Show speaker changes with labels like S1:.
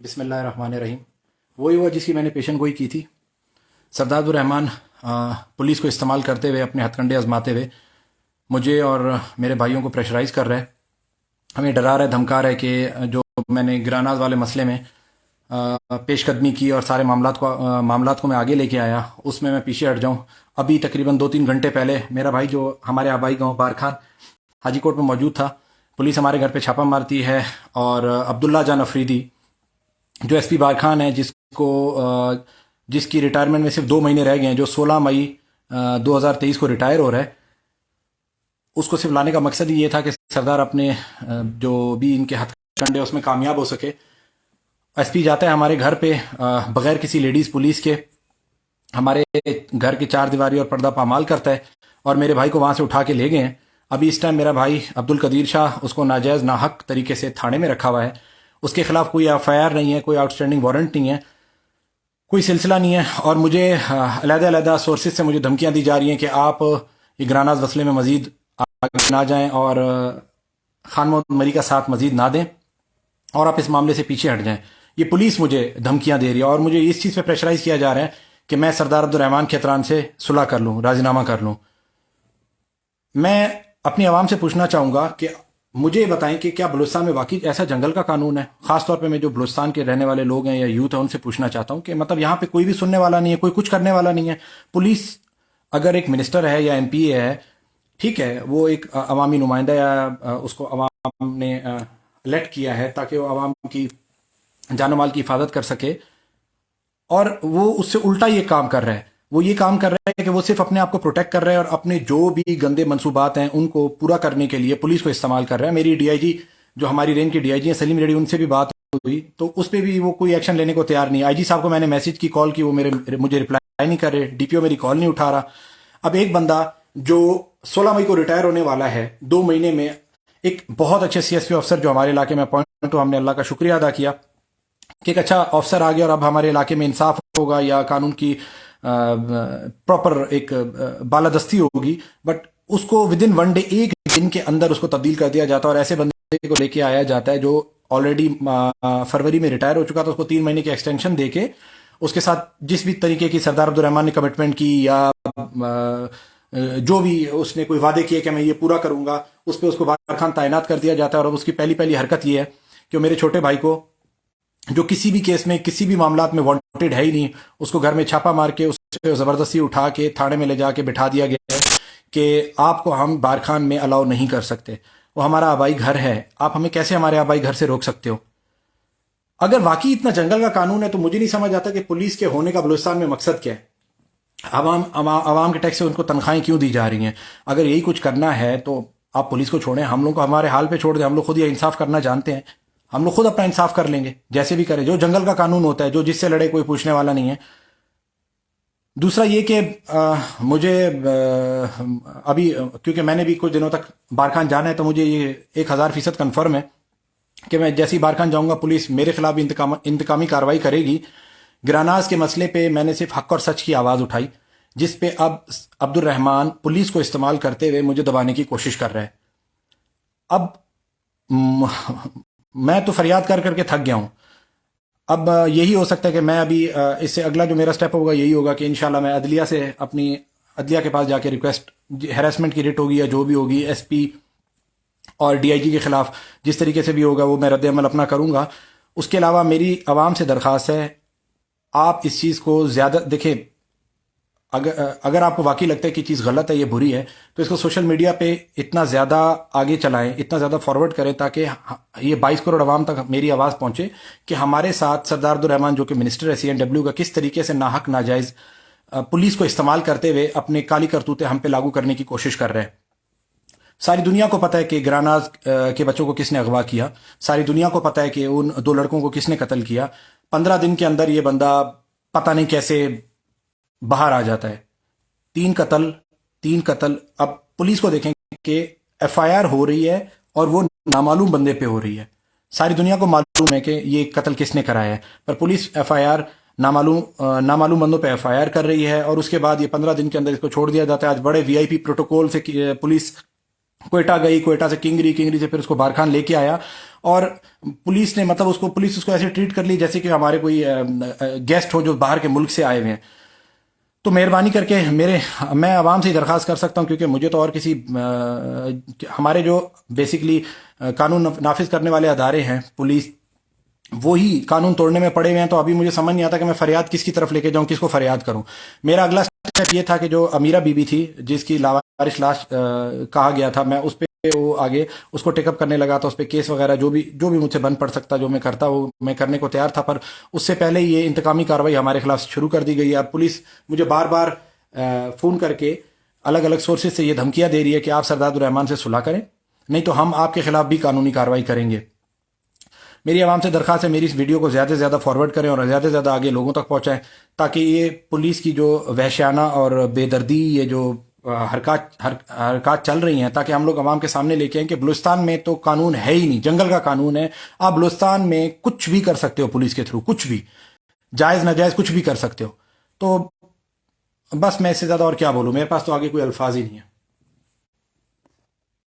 S1: बिस्मिल्लाहिर्रहमानिर्रहीम। वही हुआ जिसकी मैंने पेशन गोई की थी। सरदार अब्दुल रहमान पुलिस को इस्तेमाल करते हुए, अपने हथकंडे आजमाते हुए मुझे और मेरे भाइयों को प्रेशराइज़ कर रहा है, हमें डरा रहा है, धमका रहा है कि जो मैंने ग्रानाज वाले मसले में पेशकदमी की और सारे मामलात को मैं आगे लेके आया, उसमें मैं पीछे हट जाऊं। अभी तकरीबन 2-3 घंटे पहले मेरा भाई, जो हमारे आबाई गांव बारखान हाजी कोट में मौजूद था, पुलिस हमारे घर पे छापा मारती है और अब्दुल्ला जान अफरीदी, जो एसपी बारखान है, जिसकी रिटायरमेंट में सिर्फ 2 महीने रह गए हैं, जो 16 मई 2023 को रिटायर हो रहा है, उसको सिर्फ लाने का मकसद ही ये था कि सरदार अपने जो भी इनके हथकंडे उसमें कामयाब हो सके। एसपी जाता है हमारे घर पे बगैर किसी लेडीज़ पुलिस के, हमारे घर की चार दीवारी और पर्दा पामाल करता है और मेरे भाई को वहाँ से उठा के ले गए हैं। अभी इस टाइम मेरा भाई अब्दुल कदीर शाह, उसको नाजायज़ नाहक तरीके से थाने में रखा हुआ है। उसके खिलाफ कोई एफआईआर नहीं है, कोई आउटस्टैंडिंग वारंट नहीं है, कोई सिलसिला नहीं है। और मुझे अलग-अलग सोर्सेज से मुझे धमकियां दी जा रही हैं कि आप ये ग्रानाज मसले में मजीद आगे ना जाएं और खान मोहम्मद मरी का साथ मजीद ना दें और आप इस मामले से पीछे हट जाएं। ये पुलिस मुझे धमकियां दे रही है और मुझे इस चीज़ पे प्रेशराइज किया जा रहा है कि मैं सरदार अब्दुल रहमान के एतरान से सुलह कर लूँ, राजीनामा कर लूँ। मैं अपनी आवाम से पूछना चाहूँगा कि मुझे बताएं कि क्या बलूचिस्तान में वाकई ऐसा जंगल का कानून है। ख़ासतौर पे मैं जो बलूचिस्तान के रहने वाले लोग हैं या यूथ है, उनसे पूछना चाहता हूँ कि मतलब यहाँ पे कोई भी सुनने वाला नहीं है, कोई कुछ करने वाला नहीं है। पुलिस अगर एक मिनिस्टर है या एमपी है, ठीक है, वो एक अवामी नुमाइंदा या उसको अवाम ने इलेक्ट किया है ताकि वो अवाम की जान माल की हिफाजत कर सके, और वो उससे उल्टा ये काम कर रहा है। वो ये काम कर रहा है कि वो सिर्फ अपने आप को प्रोटेक्ट कर रहा है और अपने जो भी गंदे मंसूबात हैं उनको पूरा करने के लिए पुलिस को इस्तेमाल कर रहा है। मेरी डीआईजी, जो हमारी रेंज की डीआईजी हैं, सलीम रेड्डी, उनसे भी बात हुई तो उस पर भी वो कोई एक्शन लेने को तैयार नहीं। आईजी साहब को मैंने मैसेज की, कॉल की, वो मुझे रिप्लाई नहीं कर रहे। डीपीओ मेरी कॉल नहीं उठा रहा। अब एक बंदा जो 16 मई को रिटायर होने वाला है, 2 महीने में, एक बहुत अच्छे सीएसपी अफसर जो हमारे इलाके में अपॉइंट, तो हमने अल्लाह का शुक्रिया अदा किया कि एक अच्छा अफसर आ गया और अब हमारे इलाके में इंसाफ होगा या कानून की प्रॉपर एक बालादस्ती होगी। बट उसको विद इन 1 डे, एक दिन के अंदर उसको तब्दील कर दिया जाता है और ऐसे बंदे को लेके आया जाता है जो ऑलरेडी फरवरी में रिटायर हो चुका था, उसको 3 महीने की एक्सटेंशन देके उसके साथ जिस भी तरीके की सरदार अब्दुल रहमान ने कमिटमेंट की या जो भी उसने कोई वादे किए कि मैं ये पूरा करूंगा, उस पर उसको बारखान तैनात कर दिया जाता है। और अब उसकी पहली पहली हरकत ये है कि मेरे छोटे भाई को, जो किसी भी केस में, किसी भी मामलात में वांटेड है ही नहीं, उसको घर में छापा मार के उससे जबरदस्ती उठा के थाने में ले जाके बिठा दिया गया कि आपको हम बारखान में अलाउ नहीं कर सकते, वो हमारा आबाई घर है, आप हमें कैसे हमारे आबाई घर से रोक सकते हो। अगर वाकई इतना जंगल का कानून है तो मुझे नहीं समझ आता कि पुलिस के होने का बलूचिस्तान में मकसद क्या है। आवाम के टैक्स से उनको तनख्वाहें क्यों दी जा रही हैं। अगर यही कुछ करना है तो आप पुलिस को छोड़ें, हम लोग को हमारे हाल पे छोड़ दें। हम लोग खुद ये इंसाफ करना जानते हैं, हम लोग खुद अपना इंसाफ कर लेंगे, जैसे भी करें। जो जंगल का कानून होता है, जो जिससे लड़े कोई पूछने वाला नहीं है। दूसरा ये कि मुझे अभी, क्योंकि मैंने भी कुछ दिनों तक बारखान जाना है, तो मुझे ये 1000% कन्फर्म है कि मैं जैसे ही बारखान जाऊंगा पुलिस मेरे खिलाफ भी इंतकामी कार्रवाई करेगी। ग्रानाज के मसले पे मैंने सिर्फ हक और सच की आवाज़ उठाई, जिस पे अब अब्दुल रहमान पुलिस को इस्तेमाल करते हुए मुझे दबाने की कोशिश कर रहा है। अब मैं तो फरियाद कर करके थक गया हूं। अब यही हो सकता है कि मैं अभी इससे अगला जो मेरा स्टेप होगा यही होगा कि इंशाल्लाह मैं अदलिया से, अपनी अदलिया के पास जाके रिक्वेस्ट, हैरेसमेंट की रिट होगी या जो भी होगी, एसपी और डीआईजी के खिलाफ जिस तरीके से भी होगा वो मैं रद्द-ए-अमल अपना करूंगा। उसके अलावा मेरी आवाम से दरख्वास्त है, आप इस चीज़ को ज़्यादा देखें। अगर आपको वाकई लगता है कि चीज़ गलत है, ये बुरी है, तो इसको सोशल मीडिया पे इतना ज़्यादा आगे चलाएं, इतना ज़्यादा फॉरवर्ड करें ताकि ये 22 करोड़ आवाम तक मेरी आवाज़ पहुंचे कि हमारे साथ सरदार अब्दुल रहमान, जो कि मिनिस्टर है सीएनडब्ल्यू का, किस तरीके से नाहक नाजायज़ पुलिस को इस्तेमाल करते हुए अपने काली करतूतें हम पे लागू करने की कोशिश कर रहे हैं। सारी दुनिया को पता है कि ग्रानाज के बच्चों को किसने अगवा किया, सारी दुनिया को पता है कि उन 2 लड़कों को किसने कत्ल किया। 15 दिन के अंदर ये बंदा पता नहीं कैसे बाहर आ जाता है। 3 कत्ल। अब पुलिस को देखें कि एफआईआर हो रही है और वो नामालूम बंदे पे हो रही है। सारी दुनिया को मालूम है कि ये कत्ल किसने कराया है, पर पुलिस एफआईआर नामालूम बंदों पे एफआईआर कर रही है और उसके बाद ये 15 दिन के अंदर इसको छोड़ दिया जाता है। आज बड़े वीआईपी प्रोटोकॉल से पुलिस کوئٹہ گئی, کوئٹہ سے کنگری, کنگری سے پھر اس کو بارکھان لے کے آیا, اور پولیس نے مطلب پولیس اس کو ایسے ٹریٹ کر لی جیسے کہ ہمارے کوئی گیسٹ ہو جو باہر کے ملک سے آئے ہوئے ہیں. تو مہربانی کر کے میں عوام سے درخواست کر سکتا ہوں, کیونکہ مجھے تو اور کسی ہمارے جو بیسکلی قانون نافذ کرنے والے ادارے ہیں, پولیس, وہی قانون توڑنے میں پڑے ہوئے ہیں. تو ابھی مجھے سمجھ نہیں آتا کہ میں فریاد کس کی طرف لے کے جاؤں, کس کو فریاد کروں. میرا اگلا اسٹیپ یہ تھا کہ جو امیرہ بی بی تھی جس کی لاوارث لاش کہا گیا تھا, میں اس پہ وہ آگے اس کو ٹیک اپ کرنے لگا تھا, اس پہ کیس وغیرہ جو بھی مجھ سے بن پڑ سکتا, جو میں کرتا وہ میں کرنے کو تیار تھا. پر اس سے پہلے یہ انتقامی کاروائی ہمارے خلاف شروع کر دی گئی ہے. اب پولیس مجھے بار بار فون کر کے الگ الگ سورسز سے یہ دھمکیاں دے رہی ہے کہ آپ سردار الرحمان سے صلح کریں, نہیں تو ہم آپ کے خلاف بھی قانونی کاروائی کریں گے. میری عوام سے درخواست ہے, میری اس ویڈیو کو زیادہ سے زیادہ فارورڈ کریں اور زیادہ سے زیادہ آگے لوگوں تک پہنچائیں, تاکہ یہ پولیس کی جو وحشیانہ اور بے دردی یہ جو حرکات چل رہی ہیں, تاکہ ہم لوگ عوام کے سامنے لے کے آئیں کہ بلوچستان میں تو قانون ہے ہی نہیں, جنگل کا قانون ہے. آپ بلوچستان میں کچھ بھی کر سکتے ہو پولیس کے تھرو, کچھ بھی جائز ناجائز کچھ بھی کر سکتے ہو. تو بس میں اس سے زیادہ اور کیا بولوں, میرے پاس تو آگے کوئی الفاظ ہی نہیں ہے.